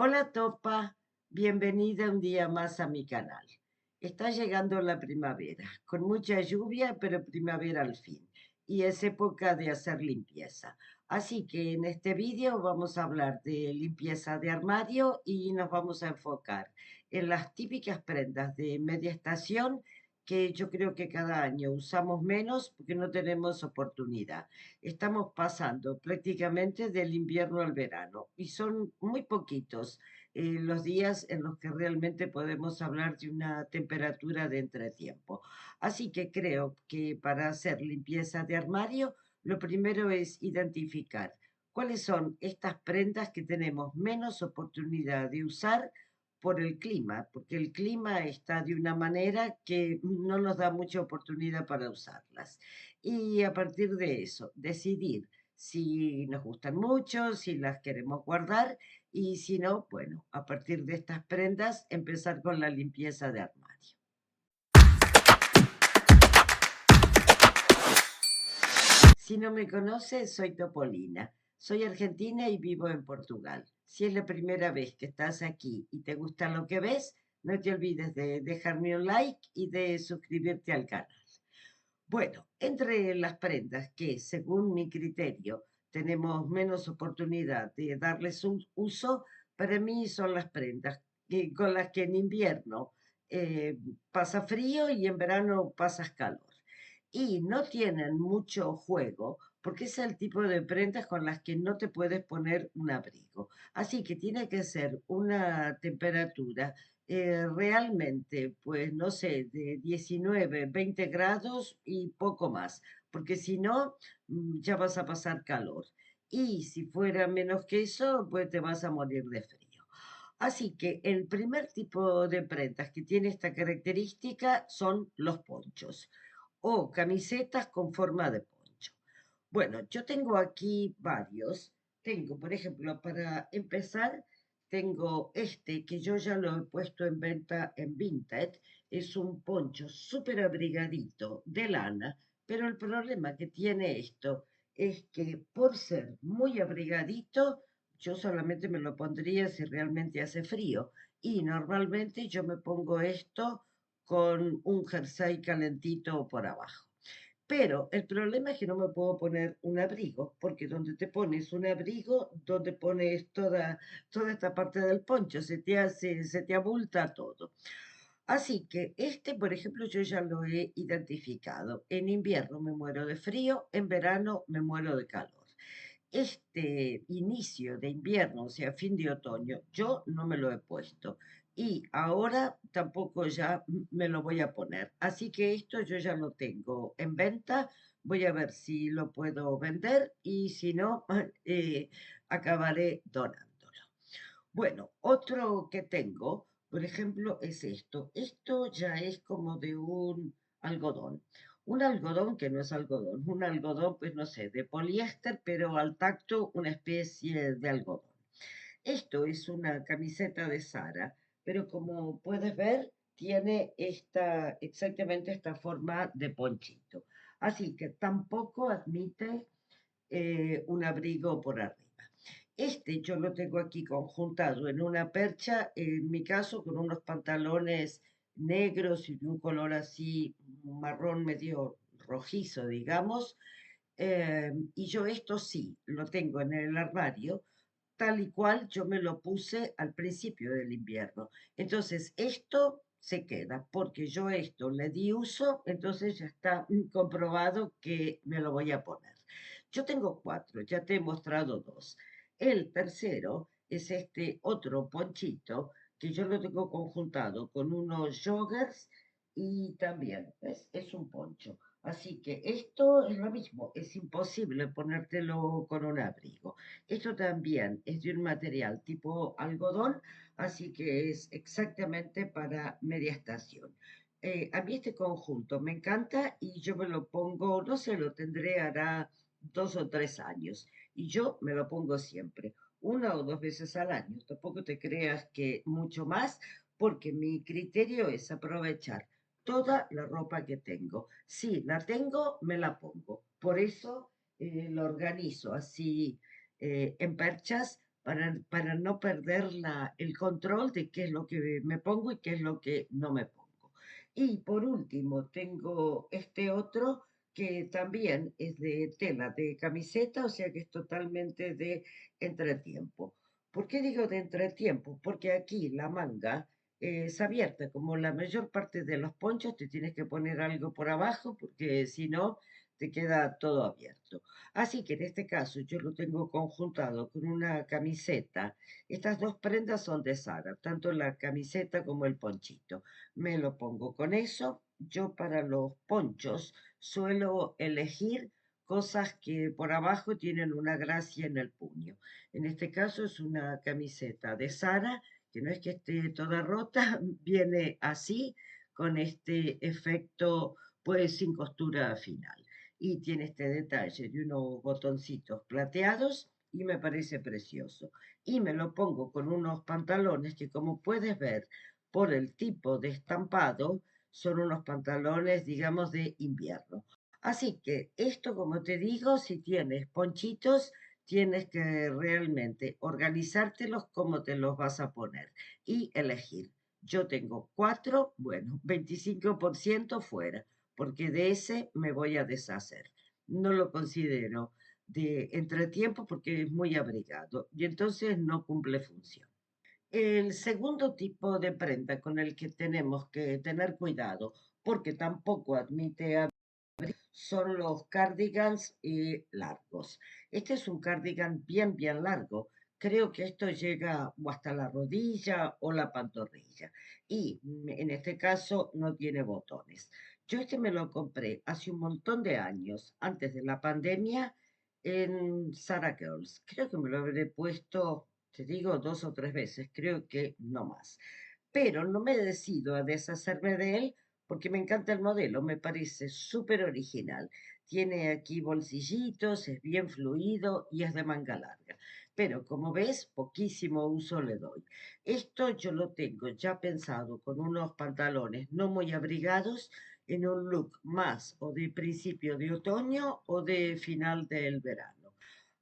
Hola Topa, bienvenida un día más a mi canal. Está llegando la primavera, con mucha lluvia, pero primavera al fin, y es época de hacer limpieza. Así que en este vídeo vamos a hablar de limpieza de armario y nos vamos a enfocar en las típicas prendas de media estación que yo creo que cada año usamos menos porque no tenemos oportunidad. Estamos pasando prácticamente del invierno al verano y son muy poquitos los días en los que realmente podemos hablar de una temperatura de entretiempo. Así que creo que para hacer limpieza de armario, lo primero es identificar cuáles son estas prendas que tenemos menos oportunidad de usar por el clima, porque el clima está de una manera que no nos da mucha oportunidad para usarlas. Y a partir de eso, decidir si nos gustan mucho, si las queremos guardar y si no, bueno, a partir de estas prendas, empezar con la limpieza de armario. Si no me conoces, soy Topolina. Soy argentina y vivo en Portugal. Si es la primera vez que estás aquí y te gusta lo que ves, no te olvides de dejarme un like y de suscribirte al canal. Bueno, entre las prendas que, según mi criterio, tenemos menos oportunidad de darles un uso, para mí son las prendas con las que en invierno eh, pasa frío y en verano pasas calor. Y no tienen mucho juego porque es el tipo de prendas con las que no te puedes poner un abrigo. Así que tiene que ser una temperatura realmente, pues no sé, de 19, 20 grados y poco más, porque si no, ya vas a pasar calor. Y si fuera menos que eso, pues te vas a morir de frío. Así que el primer tipo de prendas que tiene esta característica son los ponchos o camisetas con forma de poncho. Bueno, yo tengo aquí varios. Tengo, por ejemplo, para empezar, tengo este que yo ya lo he puesto en venta en Vinted. Es un poncho súper abrigadito de lana, pero el problema que tiene esto es que por ser muy abrigadito, yo solamente me lo pondría si realmente hace frío. Y normalmente yo me pongo esto con un jersey calentito por abajo. Pero el problema es que no me puedo poner un abrigo, porque donde te pones un abrigo, donde pones toda esta parte del poncho, se te abulta todo. Así que este, por ejemplo, yo ya lo he identificado. En invierno me muero de frío, en verano me muero de calor. Este inicio de invierno, o sea, fin de otoño, yo no me lo he puesto y ahora tampoco ya me lo voy a poner. Así que esto yo ya lo tengo en venta. Voy a ver si lo puedo vender y si no, acabaré donándolo. Bueno, otro que tengo, por ejemplo, es esto. Esto ya es como de un algodón. Un algodón que no es algodón, un algodón, pues no sé, de poliéster, pero al tacto una especie de algodón. Esto es una camiseta de Sara, pero como puedes ver, tiene exactamente esta forma de ponchito. Así que tampoco admite un abrigo por arriba. Este yo lo tengo aquí conjuntado en una percha, en mi caso con unos pantalones negros y de un color así marrón medio rojizo, digamos. Y yo esto sí, lo tengo en el armario, tal y cual yo me lo puse al principio del invierno. Entonces, esto se queda, porque yo esto le di uso, entonces ya está comprobado que me lo voy a poner. Yo tengo cuatro, ya te he mostrado dos. El tercero es este otro ponchito que yo lo tengo conjuntado con unos joggers y también es un poncho. Así que esto es lo mismo, es imposible ponértelo con un abrigo. Esto también es de un material tipo algodón, así que es exactamente para media estación. A mí este conjunto me encanta y yo me lo pongo, no sé, lo tendré hará 2 o 3 años y yo me lo pongo siempre, 1 o 2 veces al año. Tampoco te creas que mucho más, porque mi criterio es aprovechar toda la ropa que tengo. Si la tengo, me la pongo. Por eso lo organizo así en perchas para no perder el control de qué es lo que me pongo y qué es lo que no me pongo. Y por último, tengo este otro que también es de tela, de camiseta, o sea que es totalmente de entretiempo. ¿Por qué digo de entretiempo? Porque aquí la manga es abierta, como la mayor parte de los ponchos, te tienes que poner algo por abajo, porque si no, te queda todo abierto. Así que en este caso yo lo tengo conjuntado con una camiseta. Estas dos prendas son de Zara, tanto la camiseta como el ponchito. Me lo pongo con eso. Yo para los ponchos suelo elegir cosas que por abajo tienen una gracia en el puño. En este caso es una camiseta de Zara, que no es que esté toda rota, viene así, con este efecto, pues sin costura final. Y tiene este detalle de unos botoncitos plateados y me parece precioso. Y me lo pongo con unos pantalones que, como puedes ver por el tipo de estampado, son unos pantalones, digamos, de invierno. Así que esto, como te digo, si tienes ponchitos, tienes que realmente organizártelos cómo te los vas a poner y elegir. Yo tengo cuatro, bueno, 25% fuera, porque de ese me voy a deshacer. No lo considero de entretiempo porque es muy abrigado y entonces no cumple función. El segundo tipo de prenda con el que tenemos que tener cuidado, porque tampoco admite son los cardigans largos. Este es un cardigan bien, bien largo. Creo que esto llega o hasta la rodilla o la pantorrilla. Y en este caso no tiene botones. Yo este me lo compré hace un montón de años, antes de la pandemia, en Zara Girls. Creo que me lo habré puesto, te digo, dos o tres veces. Creo que no más. Pero no me decido a deshacerme de él porque me encanta el modelo, me parece súper original. Tiene aquí bolsillitos, es bien fluido y es de manga larga. Pero como ves, poquísimo uso le doy. Esto yo lo tengo ya pensado con unos pantalones no muy abrigados en un look más o de principio de otoño o de final del verano.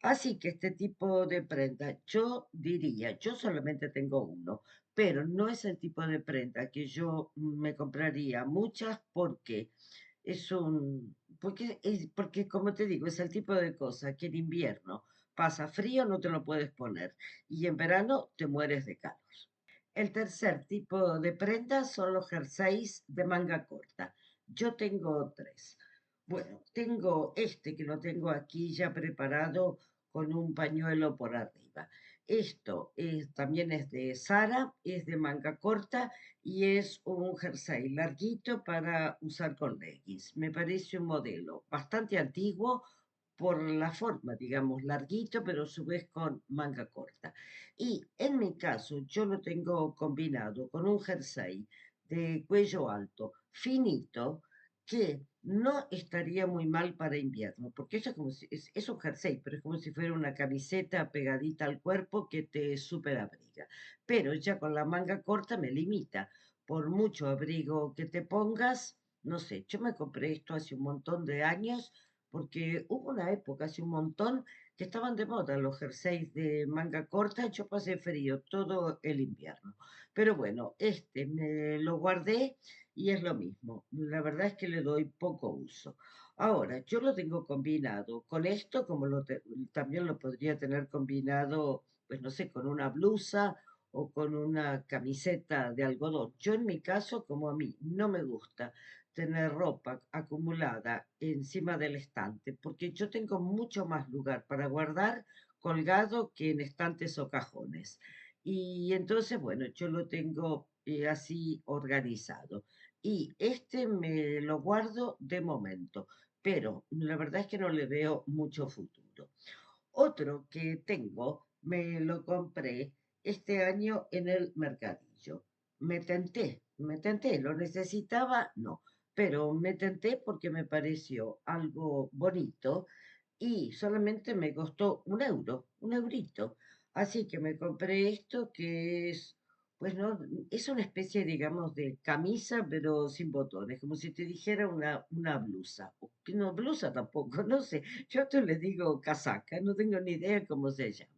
Así que este tipo de prenda, yo diría, yo solamente tengo uno, pero no es el tipo de prenda que yo me compraría muchas porque porque como te digo, es el tipo de cosa que en invierno pasa frío, no te lo puedes poner y en verano te mueres de calor. El tercer tipo de prendas son los jerseys de manga corta. Yo tengo tres. Bueno, tengo este que lo tengo aquí ya preparado con un pañuelo por arriba. También es de Zara, es de manga corta y es un jersey larguito para usar con leggings. Me parece un modelo bastante antiguo por la forma, digamos, larguito, pero a su vez con manga corta. Y en mi caso, yo lo tengo combinado con un jersey de cuello alto, finito, que no estaría muy mal para invierno, porque eso es un jersey, pero es como si fuera una camiseta pegadita al cuerpo que te super abriga. Pero ya con la manga corta me limita. Por mucho abrigo que te pongas, no sé, yo me compré esto hace un montón de años porque hubo una época, hace un montón, que estaban de moda los jerseys de manga corta. Yo pasé frío todo el invierno. Pero bueno, este me lo guardé y es lo mismo. La verdad es que le doy poco uso. Ahora, yo lo tengo combinado con esto, como también lo podría tener combinado, pues no sé, con una blusa o con una camiseta de algodón. Yo en mi caso, como a mí no me gusta tener ropa acumulada encima del estante, porque yo tengo mucho más lugar para guardar colgado que en estantes o cajones. Y entonces, bueno, yo lo tengo así organizado. Y este me lo guardo de momento, pero la verdad es que no le veo mucho futuro. Otro que tengo, me lo compré este año en el mercadillo. Me tenté, ¿lo necesitaba? No, pero me tenté porque me pareció algo bonito y solamente me costó un eurito. Así que me compré esto que es, pues no, es una especie, digamos, de camisa, pero sin botones, como si te dijera una blusa. No, blusa tampoco, no sé. Yo te le digo casaca, no tengo ni idea cómo se llama.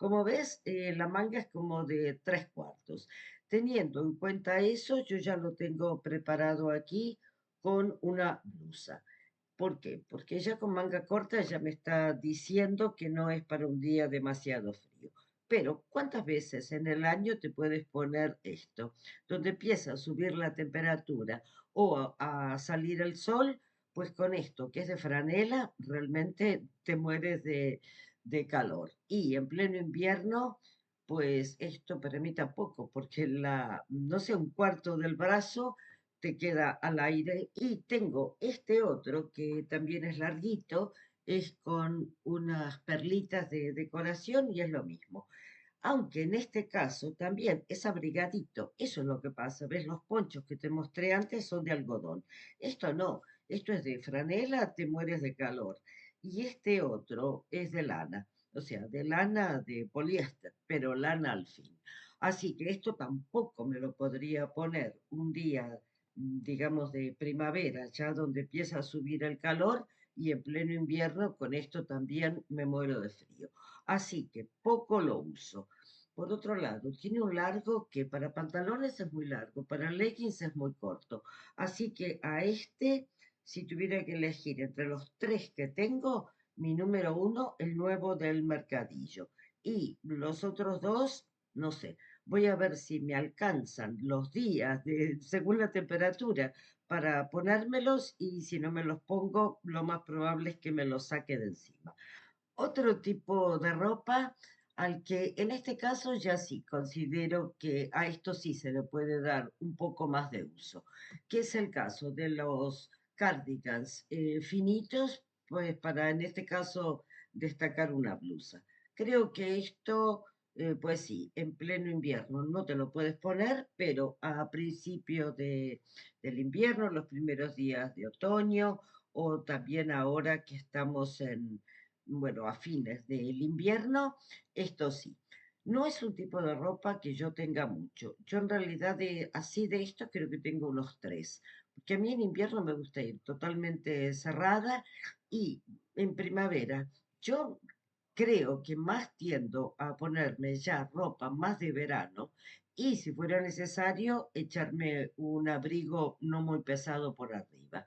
Como ves, la manga es como de 3/4. Teniendo en cuenta eso, yo ya lo tengo preparado aquí con una blusa. ¿Por qué? Porque ella con manga corta ya me está diciendo que no es para un día demasiado frío. Pero, ¿cuántas veces en el año te puedes poner esto? Donde empieza a subir la temperatura o a salir el sol, pues con esto que es de franela, realmente te mueres de calor. Y en pleno invierno, pues esto para mí tampoco, porque no sé, un cuarto del brazo te queda al aire. Y tengo este otro que también es larguito, es con unas perlitas de decoración y es lo mismo. Aunque en este caso también es abrigadito, eso es lo que pasa. ¿Ves? Los ponchos que te mostré antes son de algodón. Esto no, esto es de franela, te mueres de calor. Y este otro es de lana, o sea, de lana de poliéster, pero lana al fin. Así que esto tampoco me lo podría poner un día, digamos, de primavera, ya donde empieza a subir el calor, y en pleno invierno con esto también me muero de frío. Así que poco lo uso. Por otro lado, tiene un largo que para pantalones es muy largo, para leggings es muy corto. Así que a este, si tuviera que elegir entre los tres que tengo, mi número uno, el nuevo del Mercadillo. Y los otros dos, no sé. Voy a ver si me alcanzan los días según la temperatura para ponérmelos, y si no me los pongo, lo más probable es que me los saque de encima. Otro tipo de ropa al que en este caso ya sí considero que a esto sí se le puede dar un poco más de uso, que es el caso de los cardigans finitos, pues para en este caso destacar una blusa. Creo que esto, pues sí, en pleno invierno no te lo puedes poner, pero a principio del invierno, los primeros días de otoño, o también ahora que estamos bueno, a fines del invierno, esto sí. No es un tipo de ropa que yo tenga mucho. Yo en realidad así de esto creo que tengo unos tres. Porque a mí en invierno me gusta ir totalmente cerrada, y en primavera yo creo que más tiendo a ponerme ya ropa más de verano, y si fuera necesario echarme un abrigo no muy pesado por arriba.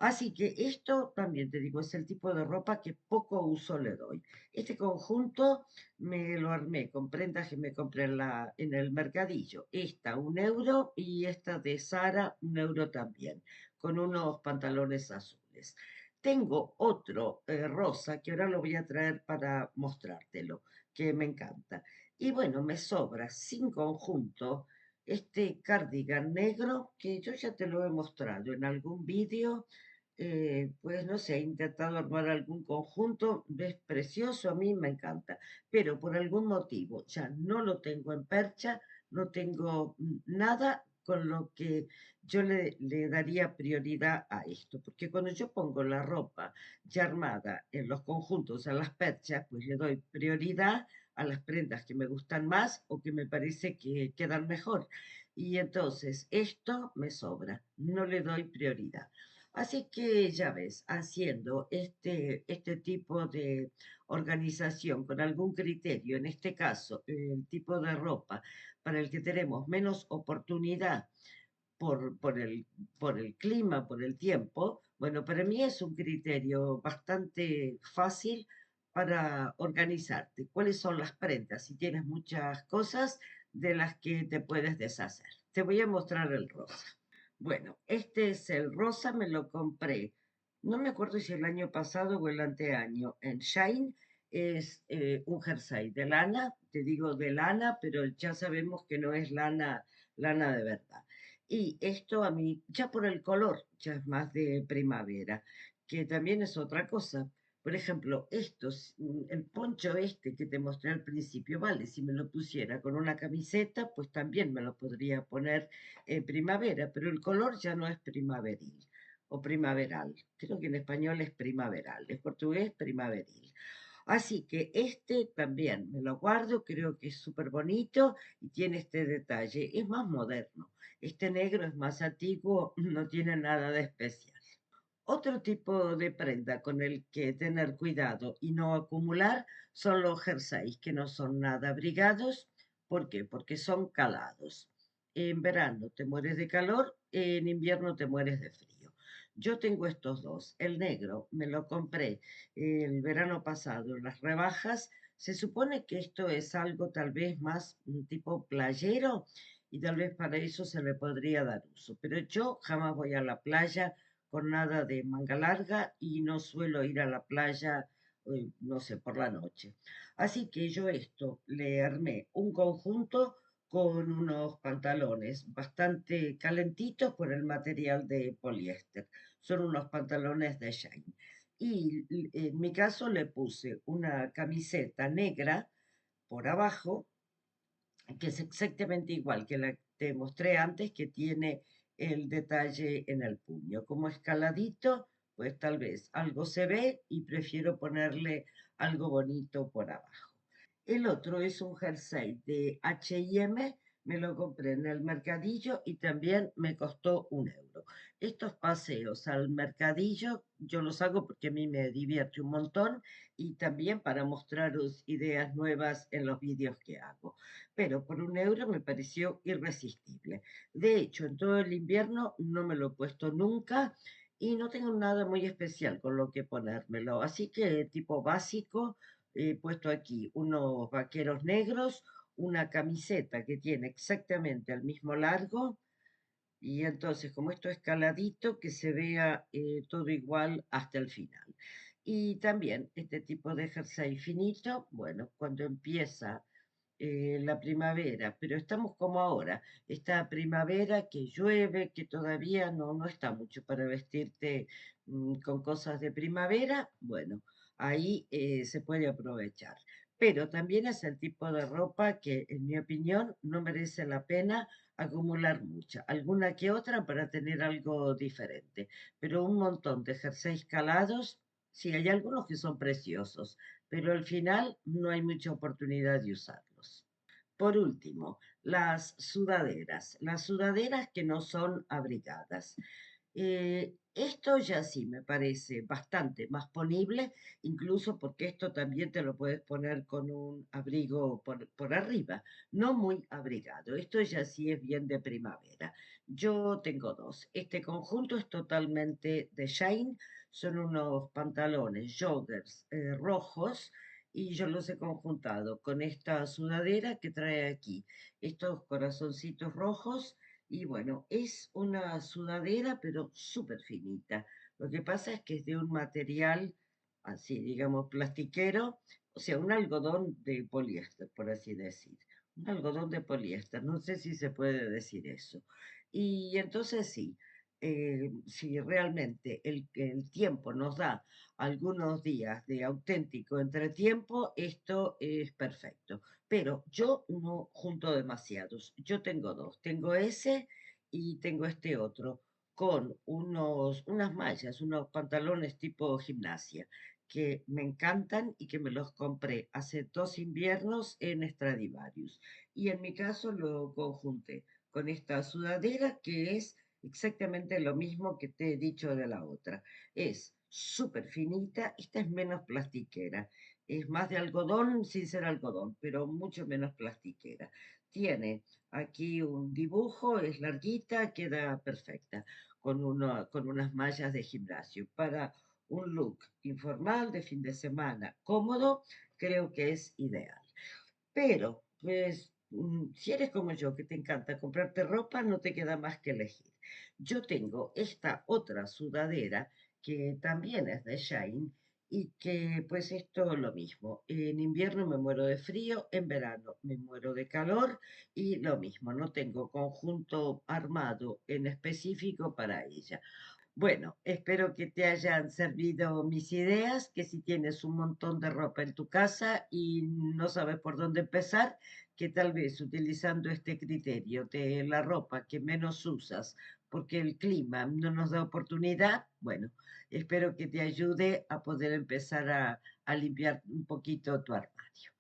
Así que esto también te digo, es el tipo de ropa que poco uso le doy. Este conjunto me lo armé con prendas que me compré en el mercadillo. Esta, 1 euro, y esta de Sara, 1 euro también, con unos pantalones azules. Tengo otro rosa que ahora lo voy a traer para mostrártelo, que me encanta. Y bueno, me sobra sin conjunto este cardigan negro que yo ya te lo he mostrado en algún vídeo. Pues no sé, he intentado armar algún conjunto, es precioso, a mí me encanta, pero por algún motivo ya no lo tengo en percha, no tengo nada con lo que yo le daría prioridad a esto, porque cuando yo pongo la ropa ya armada en los conjuntos, a las perchas, pues le doy prioridad a las prendas que me gustan más o que me parece que quedan mejor. Y entonces esto me sobra, no le doy prioridad. Así que ya ves, haciendo este tipo de organización con algún criterio, en este caso, el tipo de ropa para el que tenemos menos oportunidad por el clima, por el tiempo, bueno, para mí es un criterio bastante fácil para organizarte. ¿Cuáles son las prendas? Si tienes muchas cosas de las que te puedes deshacer. Te voy a mostrar el rosa. Bueno, este es el rosa, me lo compré. No me acuerdo si el año pasado o el anteaño. En Shine es un jersey de lana, te digo de lana, pero ya sabemos que no es lana, lana de verdad. Y esto a mí, ya por el color, ya es más de primavera, que también es otra cosa. Por ejemplo, el poncho este que te mostré al principio, vale, si me lo pusiera con una camiseta, pues también me lo podría poner primavera, pero el color ya no es primaveril o primaveral. Creo que en español es primaveral, en portugués primaveril. Así que este también me lo guardo, creo que es súper bonito y tiene este detalle. Es más moderno. Este negro es más antiguo, no tiene nada de especial. Otro tipo de prenda con el que tener cuidado y no acumular son los jerseys, que no son nada abrigados. ¿Por qué? Porque son calados. En verano te mueres de calor, en invierno te mueres de frío. Yo tengo estos dos. El negro me lo compré el verano pasado en las rebajas. Se supone que esto es algo tal vez más tipo playero y tal vez para eso se le podría dar uso. Pero yo jamás voy a la playa con nada de manga larga y no suelo ir a la playa, no sé, por la noche. Así que yo esto le armé un conjunto con unos pantalones bastante calentitos por el material de poliéster. Son unos pantalones de Shine. Y en mi caso le puse una camiseta negra por abajo que es exactamente igual que la que te mostré antes, que tiene el detalle en el puño. Como escaladito, pues tal vez algo se ve y prefiero ponerle algo bonito por abajo. El otro es un jersey de H&M, me lo compré en el mercadillo y también me costó 1 euro. Estos paseos al mercadillo yo los hago porque a mí me divierte un montón y también para mostraros ideas nuevas en los vídeos que hago. Pero por 1 euro me pareció irresistible. De hecho, en todo el invierno no me lo he puesto nunca y no tengo nada muy especial con lo que ponérmelo. Así que tipo básico, he puesto aquí unos vaqueros negros, una camiseta que tiene exactamente el mismo largo y entonces como esto es caladito, que se vea todo igual hasta el final. Y también este tipo de jersey finito, bueno, cuando empieza la primavera, pero estamos como ahora, esta primavera que llueve, que todavía no está mucho para vestirte con cosas de primavera, bueno, ahí se puede aprovechar. Pero también es el tipo de ropa que, en mi opinión, no merece la pena acumular mucha, alguna que otra para tener algo diferente, pero un montón de jerseys calados, sí, hay algunos que son preciosos, pero al final no hay mucha oportunidad de usarlos. Por último, las sudaderas que no son abrigadas. Esto ya sí me parece bastante más ponible, incluso porque esto también te lo puedes poner con un abrigo por arriba, no muy abrigado. Esto ya sí es bien de primavera. Yo tengo dos. Este conjunto es totalmente de Shine, son unos pantalones joggers rojos y yo los he conjuntado con esta sudadera que trae aquí estos corazoncitos rojos y bueno, es una sudadera, pero súper finita. Lo que pasa es que es de un material así, digamos, plastiquero, o sea, un algodón de poliéster, por así decir. Un algodón de poliéster, no sé si se puede decir eso. Y entonces sí, si realmente el tiempo nos da algunos días de auténtico entretiempo, esto es perfecto. Pero yo no junto demasiados. Yo tengo dos. Tengo ese y tengo este otro con unas mallas, unos pantalones tipo gimnasia que me encantan y que me los compré hace 2 inviernos en Stradivarius. Y en mi caso lo conjunté con esta sudadera que es exactamente lo mismo que te he dicho de la otra. Es súper finita, esta es menos plastiquera, es más de algodón sin ser algodón, pero mucho menos plastiquera. Tiene aquí un dibujo, es larguita, queda perfecta, con unas mallas de gimnasio. Para un look informal de fin de semana, cómodo, creo que es ideal. Pero, pues, si eres como yo, que te encanta comprarte ropa, no te queda más que elegir. Yo tengo esta otra sudadera que también es de Shine y que, pues, es todo lo mismo. En invierno me muero de frío, en verano me muero de calor y lo mismo, no tengo conjunto armado en específico para ella. Bueno, espero que te hayan servido mis ideas, que si tienes un montón de ropa en tu casa y no sabes por dónde empezar, que tal vez utilizando este criterio de la ropa que menos usas, porque el clima no nos da oportunidad, bueno, espero que te ayude a poder empezar a limpiar un poquito tu armario.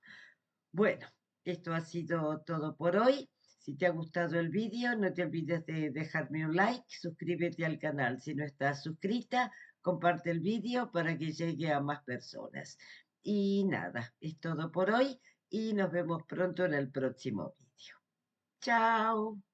Bueno, esto ha sido todo por hoy. Si te ha gustado el vídeo, no te olvides de dejarme un like, suscríbete al canal si no estás suscrita, comparte el vídeo para que llegue a más personas. Y nada, es todo por hoy y nos vemos pronto en el próximo vídeo. Chao.